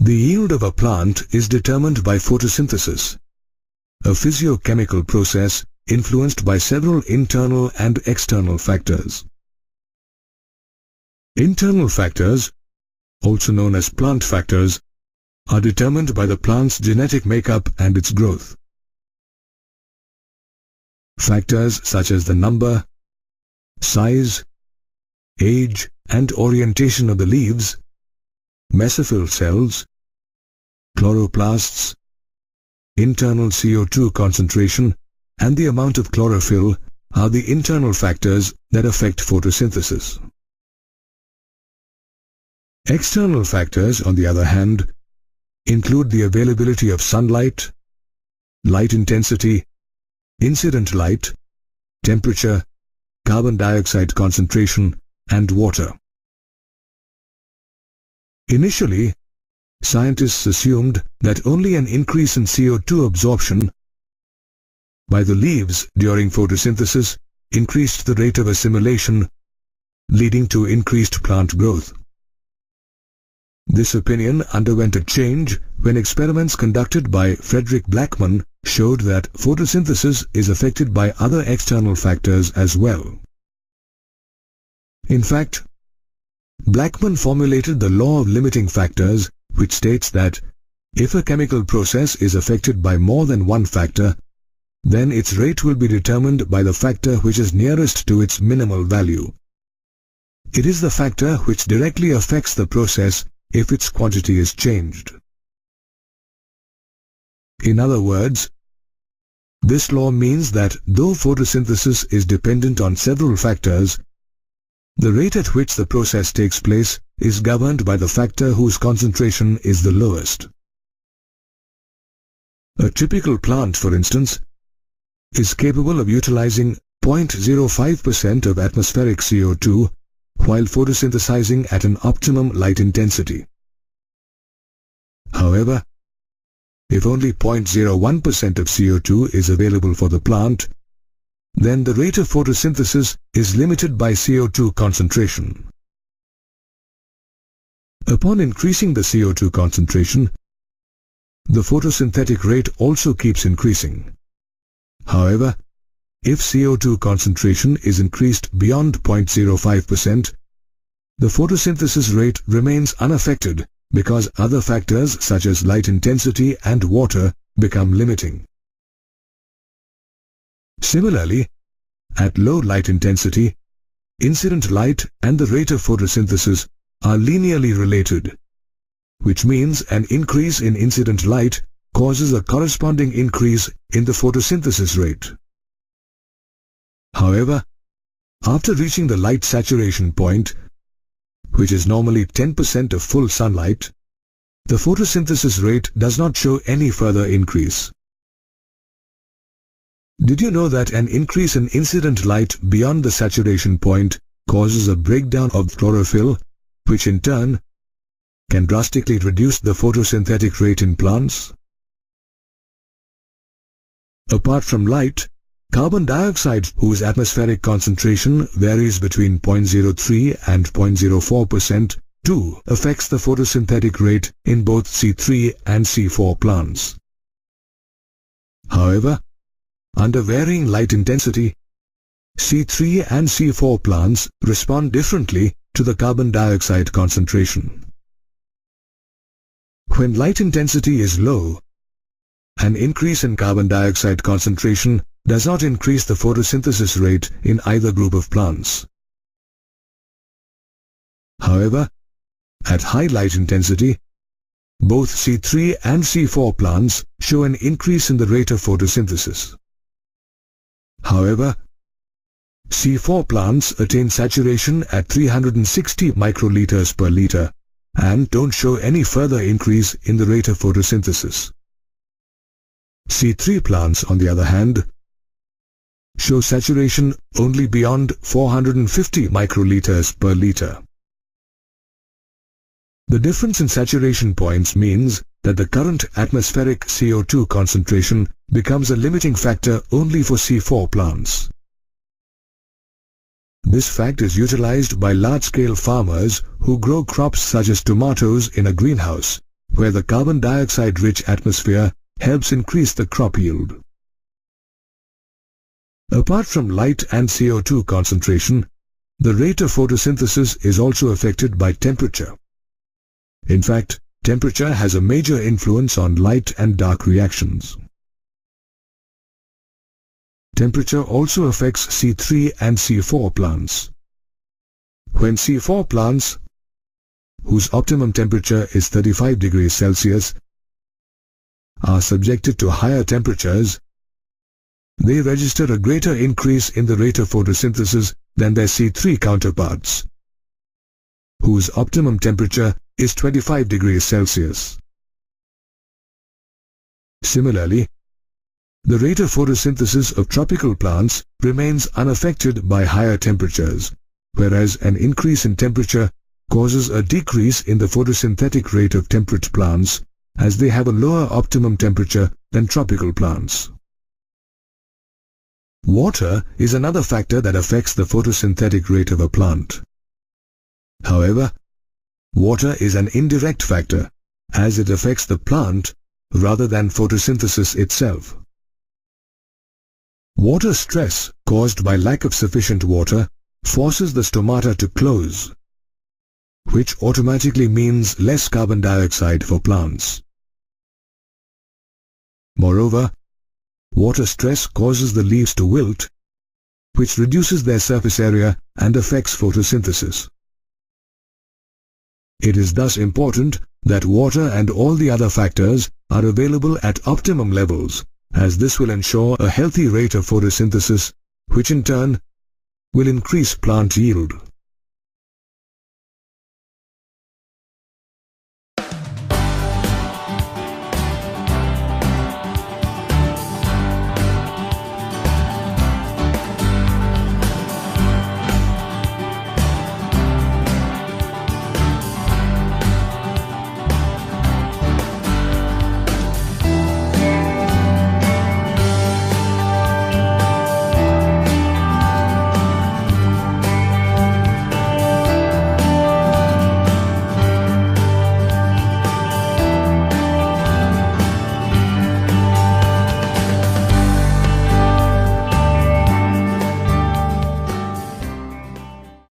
The yield of a plant is determined by photosynthesis, a physiochemical process influenced by several internal and external factors. Internal factors, also known as plant factors, are determined by the plant's genetic makeup and its growth. Factors such as the number, size, age, and orientation of the leaves, mesophyll cells, chloroplasts, internal CO2 concentration, and the amount of chlorophyll are the internal factors that affect photosynthesis. External factors, on the other hand, include the availability of sunlight, light intensity, incident light, temperature, carbon dioxide concentration, and water. Initially, scientists assumed that only an increase in CO2 absorption by the leaves during photosynthesis increased the rate of assimilation, leading to increased plant growth. This opinion underwent a change when experiments conducted by Frederick Blackman showed that photosynthesis is affected by other external factors as well. In fact, Blackman formulated the law of limiting factors, which states that if a chemical process is affected by more than one factor, then its rate will be determined by the factor which is nearest to its minimal value. It is the factor which directly affects the process if its quantity is changed. In other words, this law means that though photosynthesis is dependent on several factors, the rate at which the process takes place is governed by the factor whose concentration is the lowest. A typical plant, for instance, is capable of utilizing 0.05% of atmospheric CO2 while photosynthesizing at an optimum light intensity. However, if only 0.01% of CO2 is available for the plant, then the rate of photosynthesis is limited by CO2 concentration. Upon increasing the CO2 concentration, the photosynthetic rate also keeps increasing. However, if CO2 concentration is increased beyond 0.05%, the photosynthesis rate remains unaffected because other factors such as light intensity and water become limiting. Similarly, at low light intensity, incident light and the rate of photosynthesis are linearly related, which means an increase in incident light causes a corresponding increase in the photosynthesis rate. However, after reaching the light saturation point, which is normally 10% of full sunlight, the photosynthesis rate does not show any further increase. Did you know that an increase in incident light beyond the saturation point causes a breakdown of chlorophyll, which in turn can drastically reduce the photosynthetic rate in plants? Apart from light, carbon dioxide, whose atmospheric concentration varies between 0.03 and 0.04%, too affects the photosynthetic rate in both C3 and C4 plants. However, under varying light intensity, C3 and C4 plants respond differently to the carbon dioxide concentration. When light intensity is low, an increase in carbon dioxide concentration does not increase the photosynthesis rate in either group of plants. However, at high light intensity, both C3 and C4 plants show an increase in the rate of photosynthesis. However, C4 plants attain saturation at 360 microliters per liter and don't show any further increase in the rate of photosynthesis. C3 plants, on the other hand, show saturation only beyond 450 microliters per liter. The difference in saturation points means that the current atmospheric CO2 concentration becomes a limiting factor only for C4 plants. This fact is utilized by large-scale farmers who grow crops such as tomatoes in a greenhouse where the carbon dioxide-rich atmosphere helps increase the crop yield. Apart from light and CO2 concentration, the rate of photosynthesis is also affected by temperature. In fact, temperature has a major influence on light and dark reactions. Temperature also affects C3 and C4 plants. When C4 plants, whose optimum temperature is 35 degrees Celsius, are subjected to higher temperatures, they register a greater increase in the rate of photosynthesis than their C3 counterparts, whose optimum temperature is 25 degrees Celsius. Similarly, the rate of photosynthesis of tropical plants remains unaffected by higher temperatures, whereas an increase in temperature causes a decrease in the photosynthetic rate of temperate plants, as they have a lower optimum temperature than tropical plants. Water is another factor that affects the photosynthetic rate of a plant. However, water is an indirect factor, as it affects the plant rather than photosynthesis itself. Water stress caused by lack of sufficient water forces the stomata to close, which automatically means less carbon dioxide for plants. Moreover, water stress causes the leaves to wilt, which reduces their surface area and affects photosynthesis. It is thus important that water and all the other factors are available at optimum levels, as this will ensure a healthy rate of photosynthesis, which in turn will increase plant yield.